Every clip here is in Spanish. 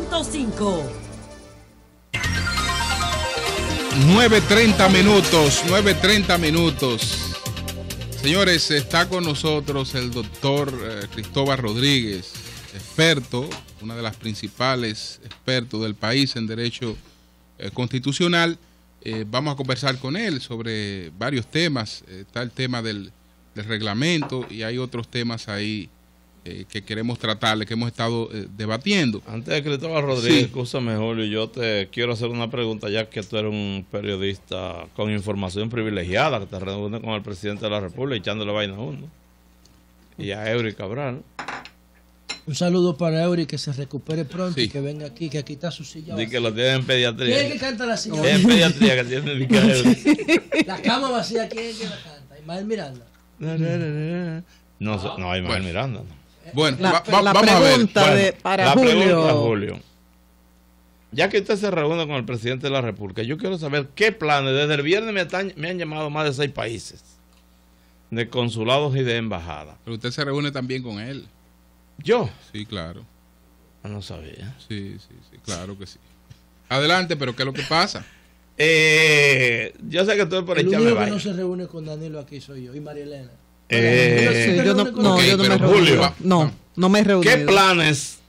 100.5. 9:30 minutos. Señores, está con nosotros el doctor Cristóbal Rodríguez, experto, una de las principales expertos del país en derecho constitucional. Vamos a conversar con él sobre varios temas. Está el tema del reglamento y hay otros temas ahí que queremos tratarle, que hemos estado debatiendo. Antes de Cristóbal Rodríguez, sí. Escúchame, Julio, yo te quiero hacer una pregunta, ya que tú eres un periodista con información privilegiada, que te reúne con el presidente de la República echándole vaina a uno. Y a Eury Cabral. Un saludo para Eury, que se recupere pronto, sí. Y que venga aquí, que aquí está su silla. Di que lo tiene en pediatría. ¿Quién es que canta la silla? Es en pediatría que tiene Di que Eury. La cama vacía, ¿quién es que la canta? Ismael Miranda. No, Ismael Miranda. No. Bueno, la vamos a ver. pregunta para Julio. Pregunta, Julio. Ya que usted se reúne con el presidente de la República, yo quiero saber qué planes. Desde el viernes me han llamado más de 6 países, de consulados y de embajadas. Pero usted se reúne también con él. ¿Yo? Sí, claro. No sabía. Sí, claro que sí. Adelante, pero ¿qué es lo que pasa? Yo sé que estoy por El echarme único que vaina. no se reúne con Danilo aquí soy yo y María Elena. Yo no me he Julio, reunido. No me he reunido. ¿Qué planes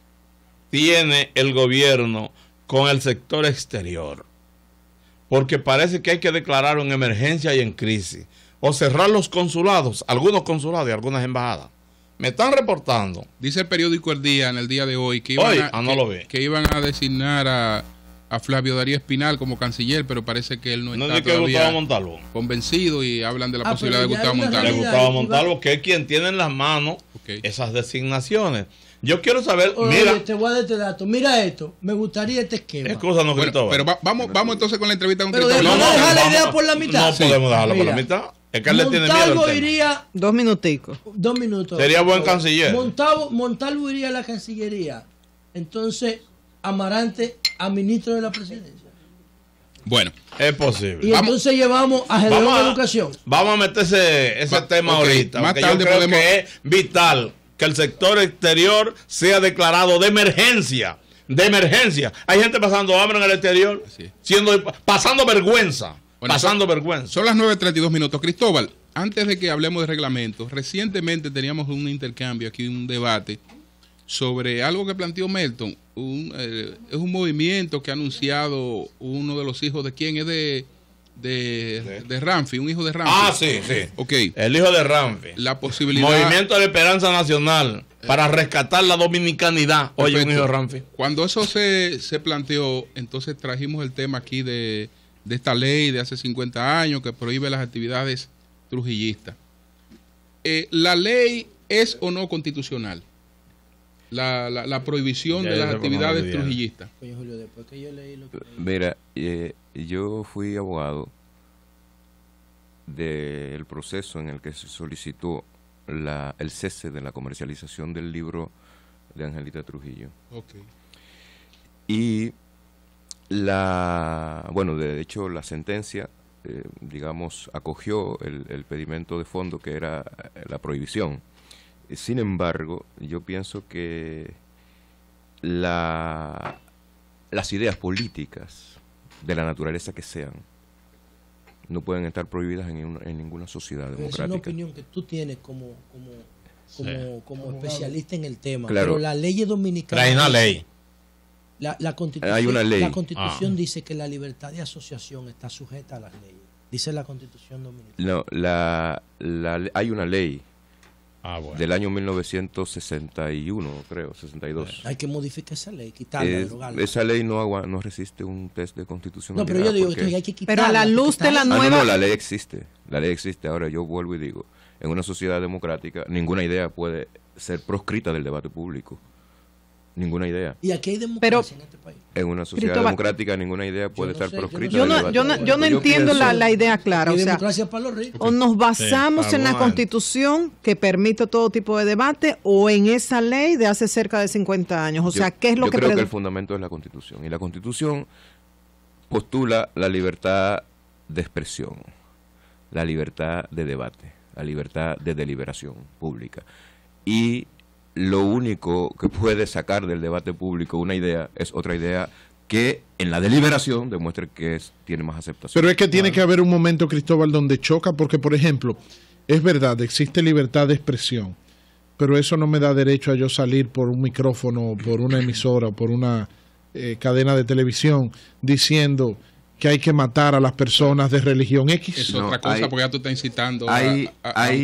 tiene el gobierno con el sector exterior? Porque parece que hay que declarar en emergencia y en crisis. O cerrar los consulados, algunos consulados y algunas embajadas. Me están reportando. Dice el periódico El Día, en el día de hoy, que iban a designar a Flavio Darío Espinal como canciller, pero parece que él no está todavía convencido y hablan de la posibilidad de Gustavo Montalvo. De Gustavo Montalvo, que es quien tiene en las manos esas designaciones. Yo quiero saber, mira. Te voy a dar este dato. Mira esto. Me gustaría este esquema. Escúchanos, Cristóbal. Pero vamos entonces con la entrevista con Pero Cristóbal. no dejar la idea por la mitad. No podemos dejarla por la mitad. Es que él le tiene miedo al tema. Iría 2 minuticos. 2 minutos. Sería buen canciller. Montalvo iría a la Cancillería. Entonces, Amarante a ministro de la Presidencia. Bueno, es posible. Y entonces llevamos a Gedeón de Educación. Vamos a meter ese tema ahorita. Más porque tarde yo creo que es vital que el sector exterior sea declarado de emergencia. De emergencia. Hay gente pasando hambre en el exterior, pasando vergüenza. Bueno, vergüenza. Son las 9:32 minutos. Cristóbal, antes de que hablemos de reglamentos, recientemente teníamos un intercambio aquí, un debate sobre algo que planteó Melton. Es un movimiento que ha anunciado uno de los hijos de quién es de Ramfi, un hijo de Ramfi. Ah, sí. Okay. El hijo de Ramfi. La posibilidad. Movimiento de la Esperanza Nacional para rescatar la dominicanidad. Oye, Perfecto. un hijo de Ramfi. Cuando eso se planteó, entonces trajimos el tema aquí de esta ley de hace 50 años que prohíbe las actividades trujillistas. ¿La ley es o no constitucional? La prohibición de las actividades trujillistas. Oye, Julio, después que yo leí lo que Mira, yo fui abogado del proceso en el que se solicitó el cese de la comercialización del libro de Angelita Trujillo. Okay. Y de hecho la sentencia, digamos, acogió el pedimento de fondo que era la prohibición. Sin embargo, yo pienso que las ideas políticas, de la naturaleza que sean, no pueden estar prohibidas en ninguna sociedad democrática. Es una opinión que tú tienes como especialista en el tema. Claro. Pero la ley dominicana... Hay una ley. La Constitución, hay una ley. La Constitución dice que la libertad de asociación está sujeta a las leyes. Dice la Constitución dominicana. No, hay una ley del año 1961, creo, 62. Hay que modificar esa ley, quitarla, derogarla. Esa ley no resiste un test de constitucionalidad. No, pero yo digo que hay que quitarla. Pero a la luz de la nueva... No, la ley existe. La ley existe. Ahora yo vuelvo y digo, en una sociedad democrática, ninguna idea puede ser proscrita del debate público. Ninguna idea. ¿Y aquí hay democracia en este país? En una sociedad democrática ninguna idea puede estar proscrita. Yo no entiendo la idea clara. O sea, democracia para los ricos. O nos basamos en la Constitución que permite todo tipo de debate o en esa ley de hace cerca de 50 años. O sea, ¿qué es lo que... Yo creo que el fundamento es la Constitución. Y la Constitución postula la libertad de expresión, la libertad de debate, la libertad de deliberación pública. Y lo único que puede sacar del debate público una idea es otra idea que en la deliberación demuestre que tiene más aceptación. Pero es que tiene que haber un momento, Cristóbal, donde choca, porque, por ejemplo, es verdad, existe libertad de expresión, pero eso no me da derecho a yo salir por un micrófono, por una emisora, por una cadena de televisión, diciendo que hay que matar a las personas de religión X. Es otra cosa, porque ya tú estás incitando a un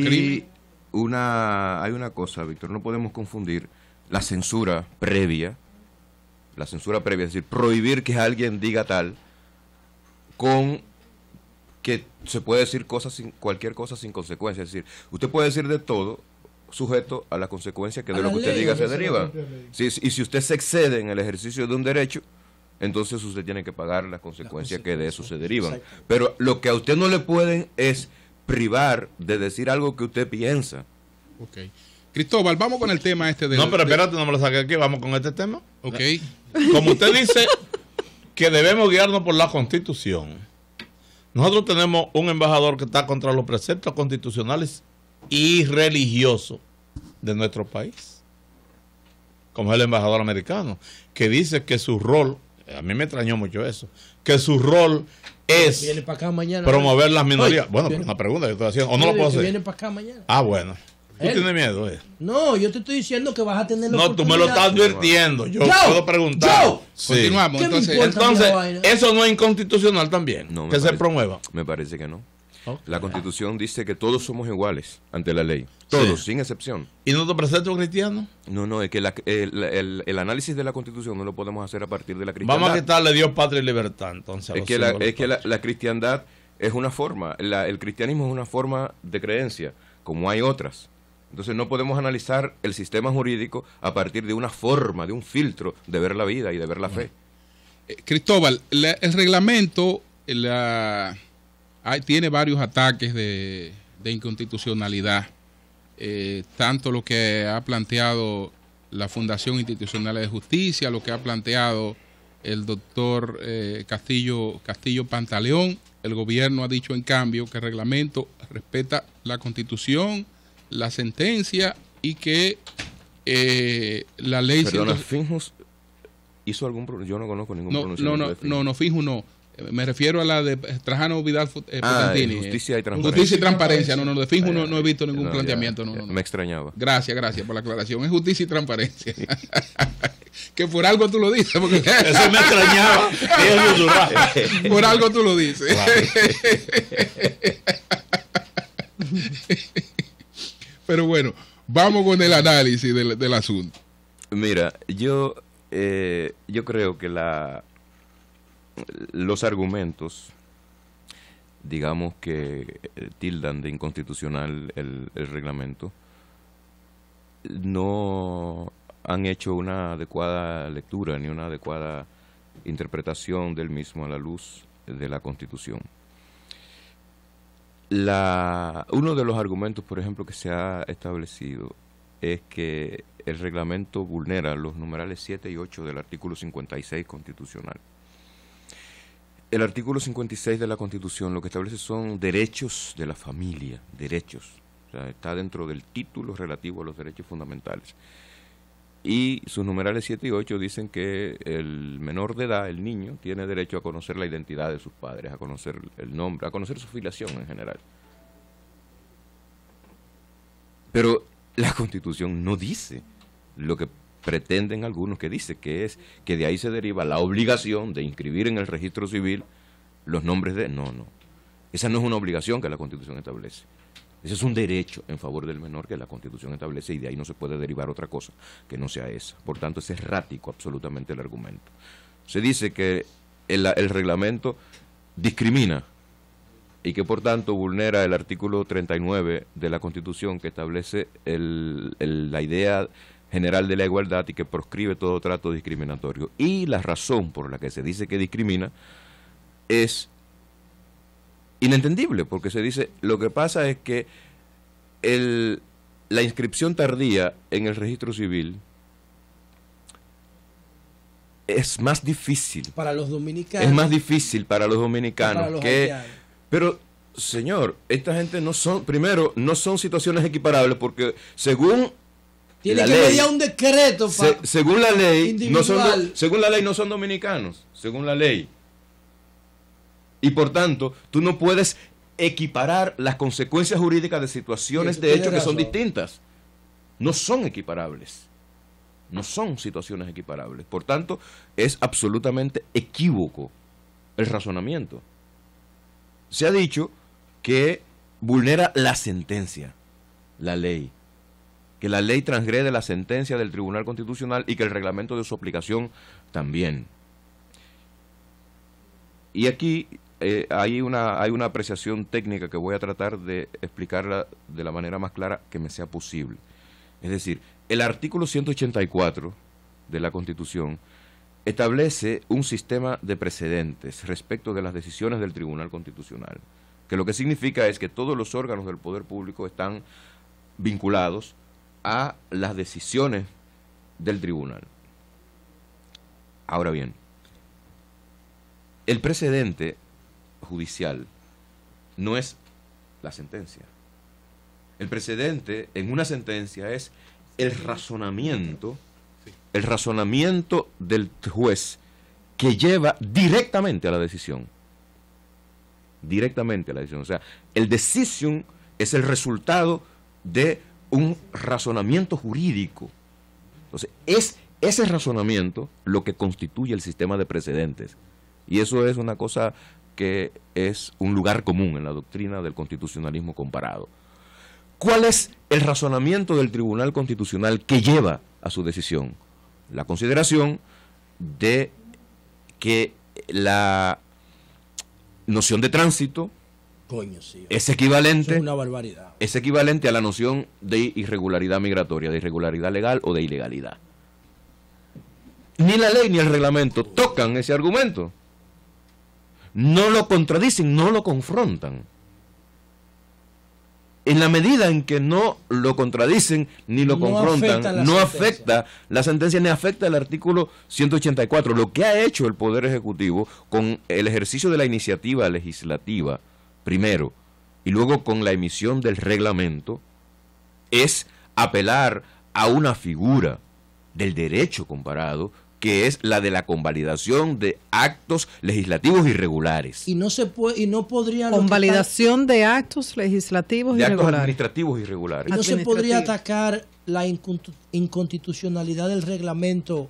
crimen. Hay una cosa, Víctor, no podemos confundir la censura previa, es decir, prohibir que alguien diga tal, con que se puede decir cualquier cosa sin consecuencia. Es decir, usted puede decir de todo sujeto a la consecuencia que de lo que usted diga se deriva. Y si usted se excede en el ejercicio de un derecho, entonces usted tiene que pagar las consecuencias que de eso se derivan. Exacto. Pero lo que a usted no le pueden es privar de decir algo que usted piensa. Ok. Cristóbal, vamos con el tema este de... No, pero espérate, no me lo saque aquí, vamos con este tema. Ok. Como usted dice que debemos guiarnos por la Constitución, nosotros tenemos un embajador que está contra los preceptos constitucionales y religiosos de nuestro país, como es el embajador americano, que dice que su rol, a mí me extrañó mucho eso, que su rol es viene para acá mañana, promover las minorías. Oye, bueno, pero una pregunta que estoy haciendo, ¿o no lo puedo hacer? Viene para acá mañana. Ah, bueno. ¿Tú tienes miedo? No, yo te estoy diciendo que vas a tener la No, tú me lo estás advirtiendo. Yo puedo preguntar. Sí. Continuamos. Entonces, ¿eso no es inconstitucional también? No, que se promueva. Me parece que no. Okay. La Constitución dice que todos somos iguales ante la ley. Todos, sin excepción. ¿Y nuestro precepto cristiano? No, es que el análisis de la Constitución no lo podemos hacer a partir de la cristiandad. Vamos a quitarle Dios, patria y libertad, entonces. Es que la cristiandad es una forma, el cristianismo es una forma de creencia, como hay otras. Entonces no podemos analizar el sistema jurídico a partir de una forma, de un filtro de ver la vida y de ver la fe. Cristóbal, el reglamento tiene varios ataques de inconstitucionalidad. Tanto lo que ha planteado la Fundación Institucional de Justicia, lo que ha planteado el doctor Castillo Pantaleón. El gobierno ha dicho en cambio que el reglamento respeta la Constitución, la sentencia y que la ley... Perdona, ¿Finjus hizo algún pronunciamiento? Yo no conozco ningún pronunciamiento. No, Finjus no. Me refiero a la de Trajano Vidal Potentini. Justicia y transparencia. Justicia y transparencia. No, de Finjus no he visto ningún planteamiento. No. Me extrañaba. Gracias por la aclaración. Es justicia y transparencia. Que por algo tú lo dices. Porque... Eso me extrañaba. Por algo tú lo dices. Pero bueno, vamos con el análisis del asunto. Mira, yo creo que los argumentos, digamos que tildan de inconstitucional el reglamento, no han hecho una adecuada lectura ni una adecuada interpretación del mismo a la luz de la Constitución. Uno de los argumentos, por ejemplo, que se ha establecido es que el reglamento vulnera los numerales 7 y 8 del artículo 56 constitucional. El artículo 56 de la Constitución lo que establece son derechos de la familia, derechos. O sea, está dentro del título relativo a los derechos fundamentales. Y sus numerales 7 y 8 dicen que el menor de edad, el niño, tiene derecho a conocer la identidad de sus padres, a conocer el nombre, a conocer su filiación en general. Pero la Constitución no dice lo que pretenden algunos que dice, que es que de ahí se deriva la obligación de inscribir en el registro civil los nombres de... No. Esa no es una obligación que la Constitución establece. Ese es un derecho en favor del menor que la Constitución establece y de ahí no se puede derivar otra cosa que no sea esa. Por tanto, es errático absolutamente el argumento. Se dice que el reglamento discrimina y que por tanto vulnera el artículo 39 de la Constitución que establece la idea general de la igualdad y que proscribe todo trato discriminatorio. Y la razón por la que se dice que discrimina es inentendible, porque se dice, lo que pasa es que la inscripción tardía en el registro civil es más difícil. Para los dominicanos. Es más difícil para los dominicanos para los haitianos. Pero, señor, esta gente no son situaciones equiparables, porque según Tiene la que ley, mediar un decreto según la ley, individual. según la ley no son dominicanos, según la ley. Y por tanto, tú no puedes equiparar las consecuencias jurídicas de situaciones de hecho que son distintas. No son equiparables. No son situaciones equiparables. Por tanto, es absolutamente equívoco el razonamiento. Se ha dicho que vulnera la sentencia, la ley. Que la ley transgrede la sentencia del Tribunal Constitucional y que el reglamento de su aplicación también. Y aquí hay una apreciación técnica que voy a tratar de explicarla de la manera más clara que me sea posible. Es decir, el artículo 184 de la Constitución establece un sistema de precedentes respecto de las decisiones del Tribunal Constitucional, que lo que significa es que todos los órganos del poder público están vinculados a las decisiones del tribunal. Ahora bien, el precedente judicial no es la sentencia. El precedente en una sentencia es el razonamiento del juez que lleva directamente a la decisión. Directamente a la decisión. O sea, el decision es el resultado de un razonamiento jurídico. Entonces, es ese razonamiento lo que constituye el sistema de precedentes. Y eso es una cosa que es un lugar común en la doctrina del constitucionalismo comparado. ¿Cuál es el razonamiento del Tribunal Constitucional que lleva a su decisión? La consideración de que la noción de tránsito es equivalente, una barbaridad. Es equivalente a la noción de irregularidad migratoria, de irregularidad legal o de ilegalidad. Ni la ley ni el reglamento tocan ese argumento. No lo contradicen, no lo confrontan. En la medida en que no lo contradicen ni lo confrontan, no afecta la sentencia ni afecta el artículo 184. Lo que ha hecho el Poder Ejecutivo con el ejercicio de la iniciativa legislativa, primero, y luego con la emisión del reglamento, es apelar a una figura del derecho comparado, que es la de la convalidación de actos legislativos irregulares. Y no se puede, y no podría convalidación de actos legislativos de irregulares. Actos administrativos irregulares. Y no se podría atacar la inconstitucionalidad del reglamento,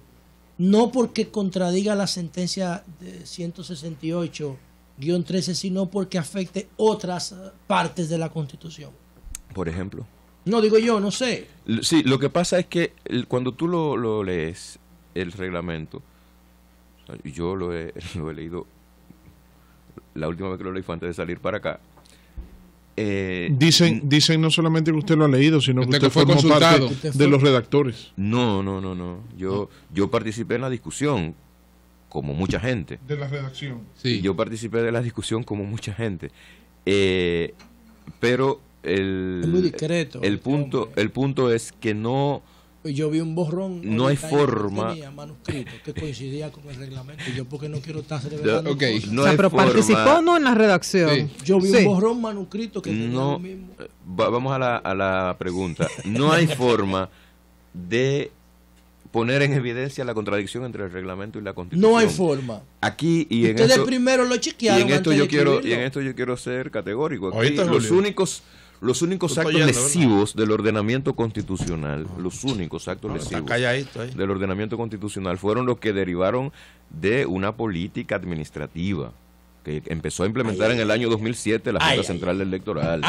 no porque contradiga la sentencia de 168-13, sino porque afecte otras partes de la Constitución. Por ejemplo. No, digo yo, no sé. Sí, lo que pasa es que cuando tú lo lees, el reglamento, yo lo he leído, la última vez que lo leí fue antes de salir para acá. Dicen no solamente que usted lo ha leído, sino que usted formó parte de los redactores. No. Yo participé en la discusión, como mucha gente. De la redacción. Sí. Yo participé de la discusión como mucha gente. Pero es muy discreto. El punto es que no... Yo vi un borrón. No hay forma. Tenía manuscrito que coincidía con el reglamento. Yo porque no quiero estar revelando. Okay. No hay pero forma. Participó no en la redacción. Sí. Yo vi un borrón manuscrito que tenía lo mismo. Vamos a la pregunta. No hay forma de poner en evidencia la contradicción entre el reglamento y la Constitución. No hay forma. Aquí y ustedes en esto, primero lo chequearon. Y en esto yo quiero ser categórico. Aquí, los únicos actos lesivos del ordenamiento constitucional, los únicos actos lesivos del ordenamiento constitucional fueron los que derivaron de una política administrativa que empezó a implementar en el año 2007 la Junta Central Electoral,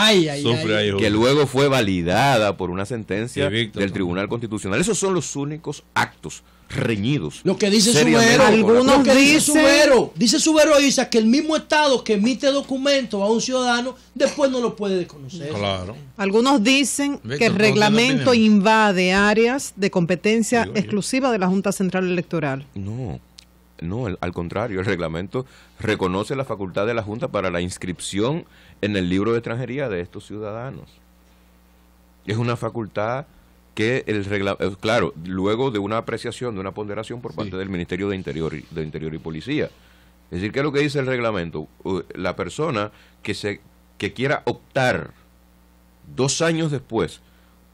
que luego fue validada por una sentencia del Tribunal Constitucional. Esos son los únicos actos reñidos. Lo que dice Subero, algunos dice Subero Isa que el mismo Estado que emite documentos a un ciudadano después no lo puede desconocer. Claro. Algunos dicen que el reglamento invade áreas de competencia exclusiva de la Junta Central Electoral. No, al contrario, el reglamento reconoce la facultad de la Junta para la inscripción en el libro de extranjería de estos ciudadanos. Es una facultad que claro, luego de una apreciación, de una ponderación por parte del Ministerio de Interior y Policía. Es decir, ¿qué es lo que dice el reglamento? La persona que quiera optar 2 años después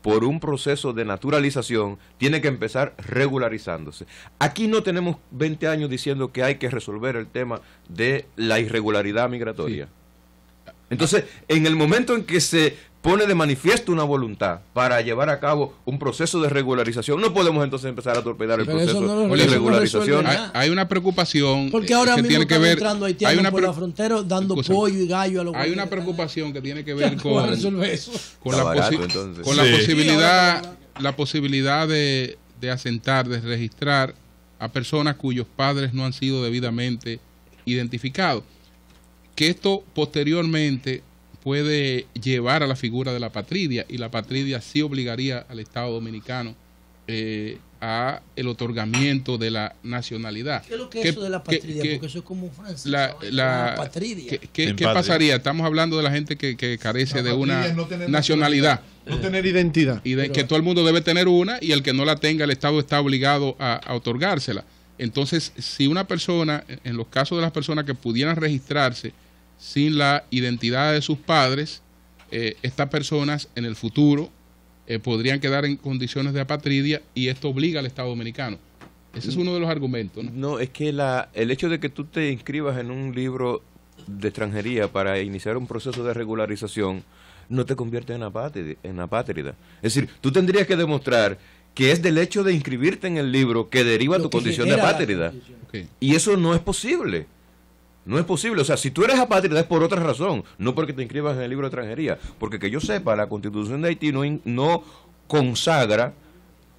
por un proceso de naturalización, tiene que empezar regularizándose. Aquí no tenemos 20 años diciendo que hay que resolver el tema de la irregularidad migratoria. Sí. Entonces, en el momento en que se pone de manifiesto una voluntad para llevar a cabo un proceso de regularización, no podemos entonces empezar a torpedar el proceso de regularización. Hay una preocupación porque ahora que mismo tiene que ver, entrando haitianos por la frontera dando pollo y gallo a los hay una preocupación que tiene que ver con la posibilidad de asentar, de registrar a personas cuyos padres no han sido debidamente identificados. Que esto posteriormente puede llevar a la figura de la patridia, y la patridia sí obligaría al Estado Dominicano a el otorgamiento de la nacionalidad. ¿Qué es lo que es eso de la patridia? Porque eso es como francés. La patridia. ¿Qué pasaría? Estamos hablando de la gente que carece de una nacionalidad. No tener identidad. Y que todo el mundo debe tener una, y el que no la tenga, el Estado está obligado a otorgársela. Entonces, si una persona, en los casos de las personas que pudieran registrarse sin la identidad de sus padres, estas personas en el futuro podrían quedar en condiciones de apatridia, y esto obliga al Estado Dominicano. Ese es uno de los argumentos, ¿no? No, es que el hecho de que tú te inscribas en un libro de extranjería para iniciar un proceso de regularización no te convierte en apátrida. Es decir, tú tendrías que demostrar que es del hecho de inscribirte en el libro que deriva tu condición de apátrida. Okay. Y eso no es posible. No es posible. O sea, si tú eres apátrida es por otra razón, no porque te inscribas en el libro de extranjería. Porque que yo sepa, la Constitución de Haití no consagra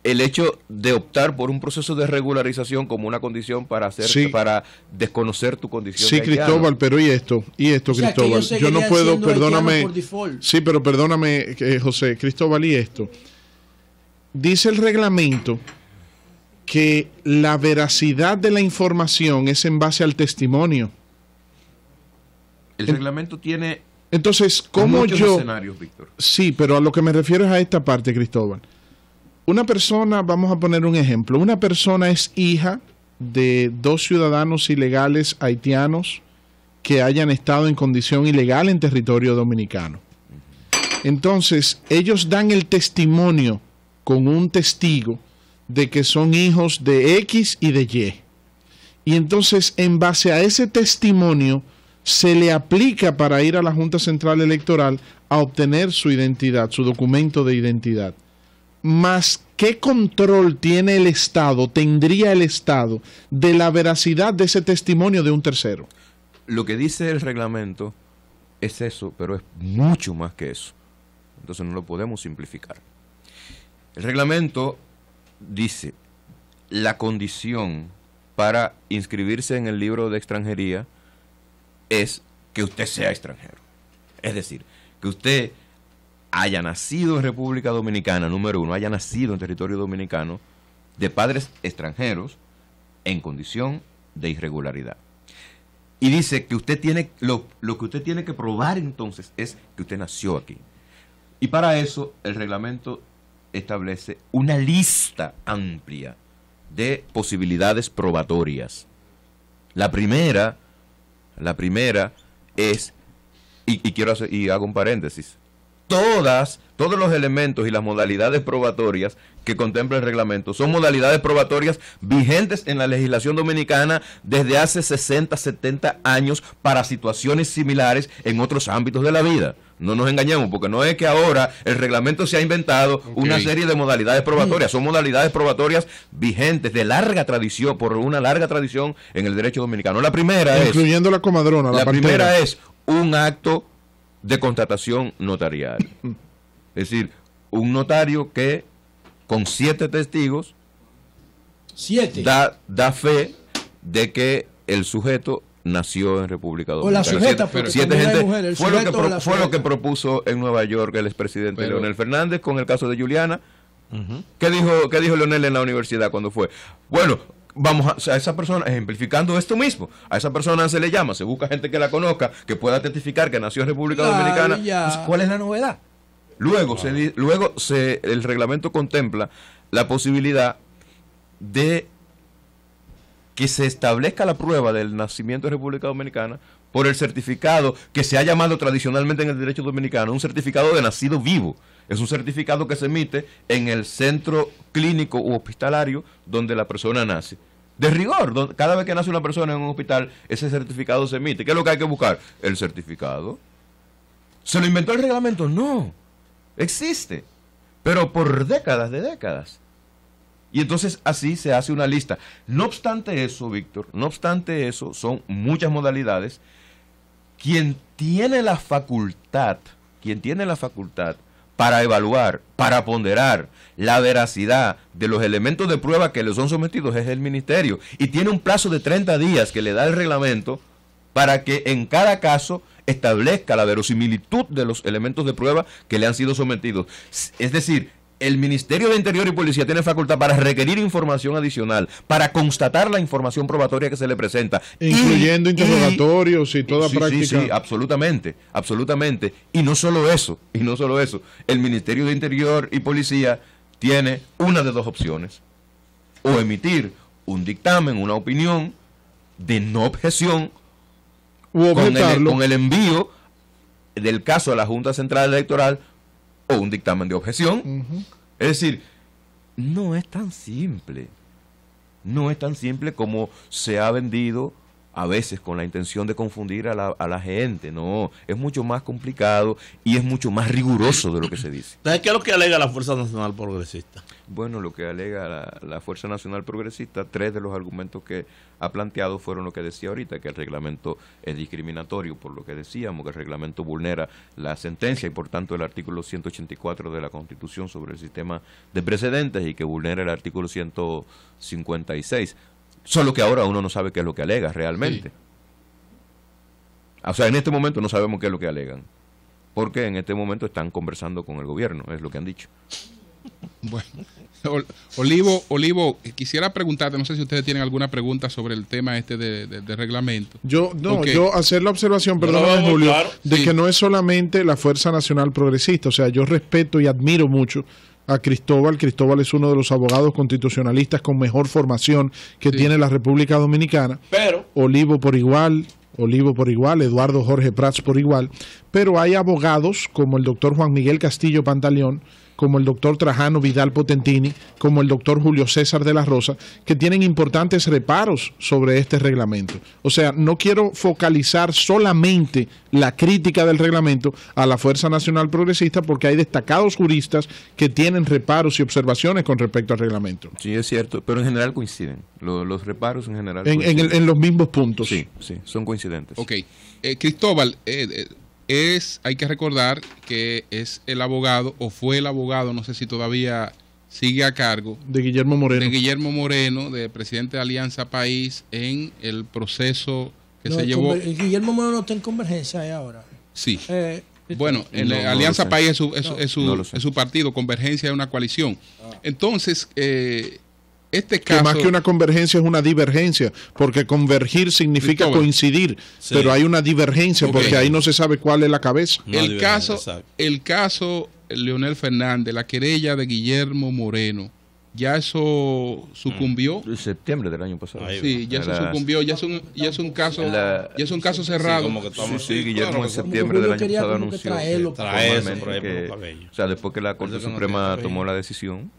el hecho de optar por un proceso de regularización como una condición para para desconocer tu condición de haitiano. Cristóbal, pero ¿y esto, Cristóbal? Yo no puedo, perdóname. Sí, pero perdóname, José, Cristóbal, ¿y esto? Dice el reglamento que la veracidad de la información es en base al testimonio. El reglamento tiene entonces, ¿cómo yo? Escenarios, Víctor. Sí, pero a lo que me refiero es a esta parte, Cristóbal. Una persona, vamos a poner un ejemplo, una persona es hija de 2 ciudadanos ilegales haitianos que hayan estado en condición ilegal en territorio dominicano. Entonces, ellos dan el testimonio con un testigo de que son hijos de X y de Y. Y entonces, en base a ese testimonio, se le aplica para ir a la Junta Central Electoral a obtener su identidad, su documento de identidad. Más, ¿qué control tiene el Estado, tendría el Estado, de la veracidad de ese testimonio de un tercero? Lo que dice el reglamento es eso, pero es mucho más que eso. Entonces no lo podemos simplificar. El reglamento dice, la condición para inscribirse en el libro de extranjería es que usted sea extranjero. Es decir, que usted haya nacido en República Dominicana, número 1, haya nacido en territorio dominicano, de padres extranjeros en condición de irregularidad. Y dice que usted tiene, lo que usted tiene que probar entonces es que usted nació aquí. Y para eso el reglamento establece una lista amplia de posibilidades probatorias. La primera es, y hago un paréntesis, todos los elementos y las modalidades probatorias que contempla el reglamento son modalidades probatorias vigentes en la legislación dominicana desde hace 60, 70 años para situaciones similares en otros ámbitos de la vida. No nos engañemos, porque no es que ahora el reglamento se ha inventado una serie de modalidades probatorias. Son modalidades probatorias vigentes de larga tradición, por una larga tradición en el derecho dominicano. La primera incluyendo la comadrona, la primera es un acto de constatación notarial. Es decir, un notario que con 7 testigos da fe de que el sujeto nació en República Dominicana. O la sujeta, pero 7 gente fue lo que propuso en Nueva York el expresidente Leonel Fernández con el caso de Juliana. ¿Qué dijo Leonel en la universidad cuando fue? Bueno, vamos a esa persona, ejemplificando esto mismo, a esa persona se le llama, se busca gente que la conozca, que pueda testificar que nació en República Dominicana. Pues, ¿cuál es la novedad? Luego el reglamento contempla la posibilidad de que se establezca la prueba del nacimiento en República Dominicana por el certificado que se ha llamado tradicionalmente en el derecho dominicano un certificado de nacido vivo. Es un certificado que se emite en el centro clínico u hospitalario donde la persona nace. De rigor, cada vez que nace una persona en un hospital, ese certificado se emite. ¿Qué es lo que hay que buscar? El certificado. ¿Se lo inventó el reglamento? No. Existe. Pero por décadas de décadas. Y entonces así se hace una lista. No obstante eso, Víctor, no obstante eso, son muchas modalidades. Quien tiene la facultad para evaluar, para ponderar la veracidad de los elementos de prueba que le son sometidos es el ministerio. Y tiene un plazo de 30 días que le da el reglamento para que en cada caso establezca la verosimilitud de los elementos de prueba que le han sido sometidos. Es decir, el Ministerio de Interior y Policía tiene facultad para requerir información adicional, para constatar la información probatoria que se le presenta. Incluyendo interrogatorios y toda práctica. Sí, absolutamente, absolutamente. Y no solo eso, el Ministerio de Interior y Policía tiene una de dos opciones. O emitir un dictamen, una opinión de no objeción, con el envío del caso a la Junta Central Electoral, o un dictamen de objeción. Es decir, no es tan simple. No es tan simple como se ha vendido a veces con la intención de confundir a la gente. No, es mucho más complicado y es mucho más riguroso de lo que se dice. ¿Qué es lo que alega la Fuerza Nacional Progresista? Bueno, lo que alega la Fuerza Nacional Progresista, 3 de los argumentos que ha planteado fueron lo que decía ahorita, que el reglamento es discriminatorio, por lo que decíamos, que el reglamento vulnera la sentencia y por tanto el artículo 184 de la Constitución sobre el sistema de precedentes y que vulnera el artículo 156. Solo que ahora uno no sabe qué es lo que alega realmente. Sí. O sea, en este momento no sabemos qué es lo que alegan, porque en este momento están conversando con el gobierno, es lo que han dicho. Bueno, Olivo, quisiera preguntarte, no sé si ustedes tienen alguna pregunta sobre el tema de reglamento. Yo hacer la observación, perdóname, Julio, claro, de que no es solamente la Fuerza Nacional Progresista. O sea, yo respeto y admiro mucho a Cristóbal. Cristóbal es uno de los abogados constitucionalistas con mejor formación que tiene la República Dominicana. Pero Olivo por igual, Eduardo Jorge Prats por igual, pero hay abogados como el doctor Juan Miguel Castillo Pantaleón, como el doctor Trajano Vidal Potentini, como el doctor Julio César de la Rosa, que tienen importantes reparos sobre este reglamento. O sea, no quiero focalizar solamente la crítica del reglamento a la Fuerza Nacional Progresista, porque hay destacados juristas que tienen reparos y observaciones con respecto al reglamento. Sí, es cierto, pero en general coinciden. Los reparos en general en los mismos puntos. Sí, son coincidentes. Ok. Cristóbal, hay que recordar que es el abogado, o fue el abogado, no sé si todavía sigue a cargo, de Guillermo Moreno, de presidente de Alianza País, en el proceso que se llevó. Guillermo Moreno está en Convergencia ahora. Sí. Bueno, Alianza País es su partido, Convergencia es una coalición. Entonces, este caso, que más que una convergencia es una divergencia, porque convergir significa coincidir, pero hay una divergencia porque ahí no se sabe cuál es la cabeza. El caso Leonel Fernández, la querella de Guillermo Moreno, ya eso sucumbió. En septiembre del año pasado. Sí, ya eso sucumbió, ya es un caso cerrado. Sí, Guillermo en septiembre del año pasado anunció o sea, después que la Corte Suprema tomó la decisión,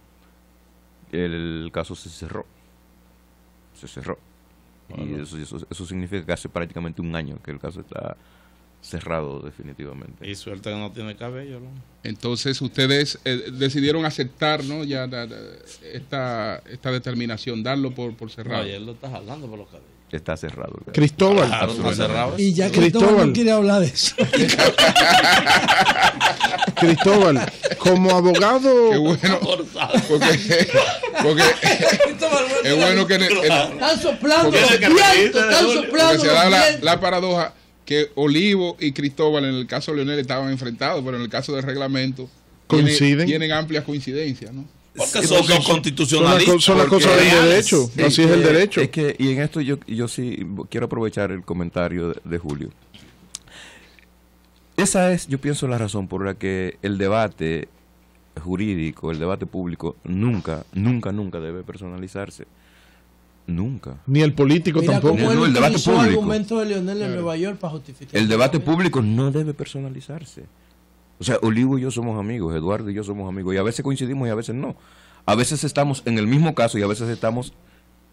el caso se cerró. Y eso significa que hace prácticamente un año que el caso está cerrado definitivamente. Y suerte que no tiene cabello, ¿no? Entonces ustedes decidieron aceptar, ¿no? Ya esta determinación, darlo por cerrado. No, y él lo está jalando por los cabellos. Está cerrado. Cristóbal. Está cerrado. Y ya Cristóbal no quiere hablar de eso. Cristóbal, como abogado. Qué bueno. Porque es bueno que están soplando los vientos, están soplando se da la paradoja que Olivo y Cristóbal en el caso de Leonel estaban enfrentados, pero en el caso del reglamento tienen amplias coincidencias, ¿no? Porque son constitucionalistas. Son las cosas del derecho. Así es el derecho. Y en esto yo sí quiero aprovechar el comentario de Julio. Esa es, yo pienso, la razón por la que el debate jurídico, el debate público, nunca debe personalizarse. Nunca. Ni el político tampoco. El debate público. El argumento de Leonel en Nueva York para justificar. El debate público no debe personalizarse. O O sea, Olivo y yo somos amigos, Eduardo y yo somos amigos, y a veces coincidimos y a veces no. A veces estamos en el mismo caso y a veces estamos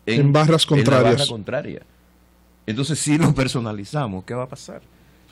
en barras contrarias. En la barra contraria. Entonces, si lo personalizamos, ¿qué va a pasar?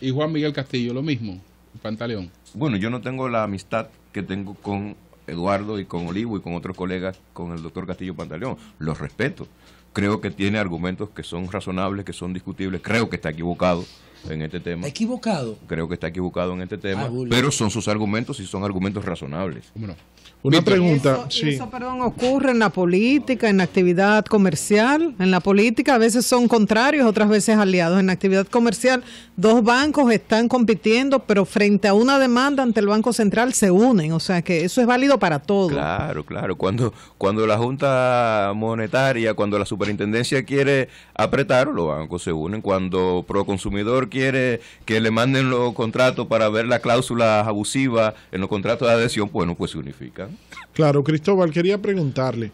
Y Juan Miguel Castillo, lo mismo, Pantaleón. Bueno, yo no tengo la amistad que tengo con Eduardo y con Olivo y con otros colegas, con el doctor Castillo Pantaleón. Los respeto. Creo que tiene argumentos que son razonables, que son discutibles. Creo que está equivocado en este tema. ¿Equivocado? Creo que está equivocado en este tema, Julio. pero son sus argumentos y son argumentos razonables. ¿Cómo no? Una pregunta, Eso, sí. eso, perdón, ocurre en la política, en la actividad comercial. En la política a veces son contrarios, otras veces aliados. En la actividad comercial, dos bancos están compitiendo, pero frente a una demanda ante el Banco Central se unen. O sea que eso es válido para todo. Claro, claro. Cuando la Junta Monetaria, cuando la Superintendencia quiere apretar, los bancos se unen. Cuando Proconsumidor quiere que le manden los contratos para ver las cláusulas abusivas en los contratos de adhesión, bueno, pues se unifican. Claro, Cristóbal, quería preguntarle.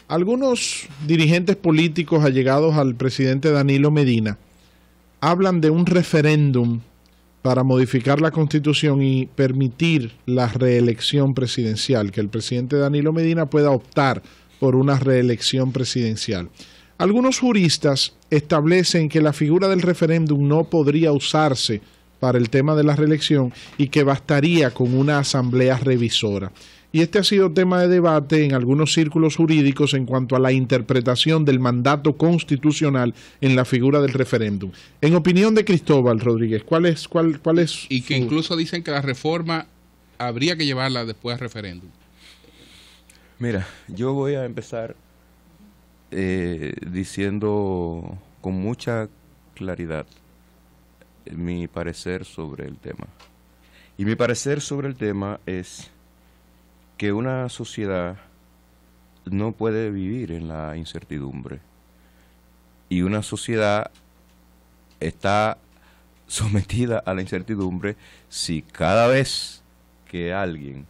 Algunos dirigentes políticos allegados al presidente Danilo Medina hablan de un referéndum para modificar la Constitución y permitir la reelección presidencial, que el presidente Danilo Medina pueda optar por una reelección presidencial. Algunos juristas establecen que la figura del referéndum no podría usarse para el tema de la reelección y que bastaría con una asamblea revisora. Y este ha sido tema de debate en algunos círculos jurídicos en cuanto a la interpretación del mandato constitucional en la figura del referéndum. En opinión de Cristóbal Rodríguez, ¿cuál es Y que su... incluso dicen que la reforma habría que llevarla después al referéndum. Mira, yo voy a empezar diciendo con mucha claridad mi parecer sobre el tema. Y mi parecer sobre el tema es que una sociedad no puede vivir en la incertidumbre. Y una sociedad está sometida a la incertidumbre si cada vez que alguien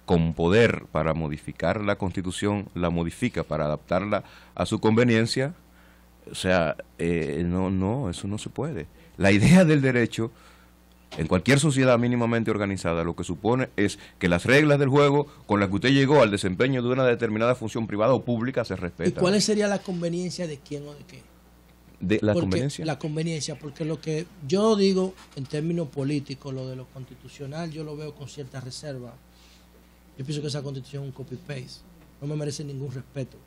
con poder para modificar la Constitución la modifica para adaptarla a su conveniencia, o sea, no, eso no se puede. La idea del derecho en cualquier sociedad mínimamente organizada lo que supone es que las reglas del juego con las que usted llegó al desempeño de una determinada función privada o pública se respetan. ¿Y cuál sería la conveniencia de quién o de qué? ¿De la Porque conveniencia? La conveniencia, porque lo que yo digo en términos políticos, lo de lo constitucional, yo lo veo con cierta reserva. Yo pienso que esa constitución es un copy-paste. No me merece ningún respeto.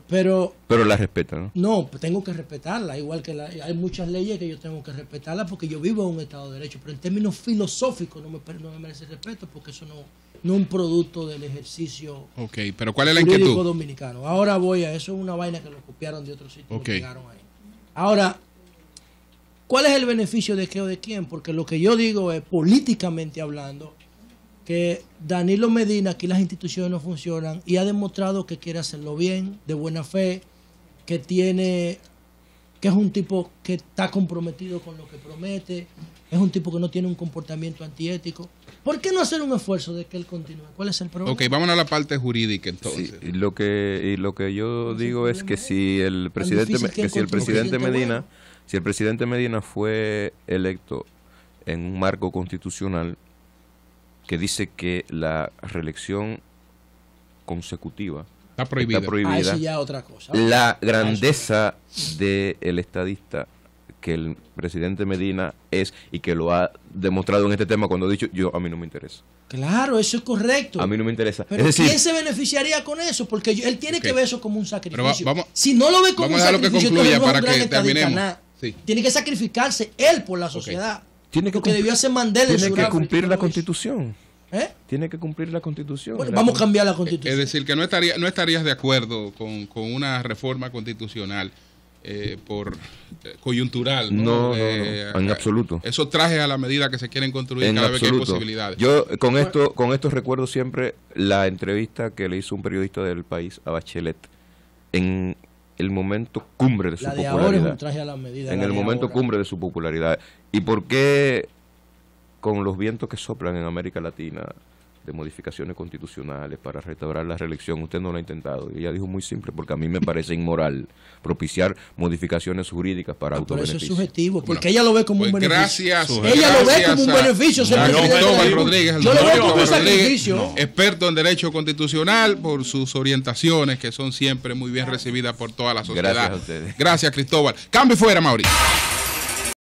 Pero la respetan, ¿no? no, tengo que respetarla, igual que hay muchas leyes que yo tengo que respetarlas porque yo vivo en un Estado de Derecho, pero en términos filosóficos no me merece respeto porque eso no es un producto del ejercicio Ok, pero ¿cuál es la jurídico inquietud? dominicano. Ahora voy a eso, es una vaina que lo copiaron de otro sitio y Ok. lo pegaron ahí. Ahora, ¿cuál es el beneficio de qué o de quién? Porque lo que yo digo es, políticamente hablando, que Danilo Medina, aquí las instituciones no funcionan y ha demostrado que quiere hacerlo bien, de buena fe, que es un tipo que está comprometido con lo que promete, es un tipo que no tiene un comportamiento antiético. ¿Por qué no hacer un esfuerzo de que él continúe? ¿Cuál es el problema? Ok, vámonos a la parte jurídica entonces. Sí, y lo que yo digo es que si el presidente difícil que si el encontrar un presidente presidente Medina, bueno. si el presidente Medina fue electo en un marco constitucional que dice que la reelección consecutiva Está prohibida. Eso ya es otra cosa. la grandeza del estadista que el presidente Medina es y que lo ha demostrado en este tema cuando ha dicho a mí no me interesa. Claro, eso es correcto. A mí no me interesa. Pero es decir, ¿quién se beneficiaría con eso? Porque él tiene que ver eso como un sacrificio. Pero vamos- si no lo ve como un vamos a dejarlo que sacrificio, concluya entonces no es para un gran que estadista, terminemos. nada. Sí. Tiene que sacrificarse él por la sociedad. tiene que Lo que debió hacer Mandela en tiene que Sudáfrica, cumplir no la lo hizo. Constitución. ¿Eh? Tiene que cumplir la Constitución. Bueno, vamos a cambiar la Constitución. Es decir, que no estarías de acuerdo con una reforma constitucional por coyuntural. No, en absoluto. Esos trajes a la medida que se quieren construir En cada vez que hay absoluto. posibilidades. Yo con esto recuerdo siempre la entrevista que le hizo un periodista del País a Bachelet en el momento cumbre de su La de ahora es popularidad. un traje a la medida. En la el de momento ahora. cumbre de su popularidad. ¿Y por qué con los vientos que soplan en América Latina de modificaciones constitucionales para restaurar la reelección, usted no lo ha intentado. Y ella dijo muy simple, porque a mí me parece inmoral propiciar modificaciones jurídicas para Pero eso es autobeneficio. subjetivo, porque ella lo ve como un beneficio. Gracias. Ella lo ve como un beneficio. Cristóbal Rodríguez, el yo lo doctor veo como un Cristóbal Rodríguez, sacrificio. experto en derecho constitucional, por sus orientaciones que son siempre muy bien recibidas por toda la sociedad. Gracias a ustedes. Gracias, Cristóbal. Cambio y fuera, Mauricio.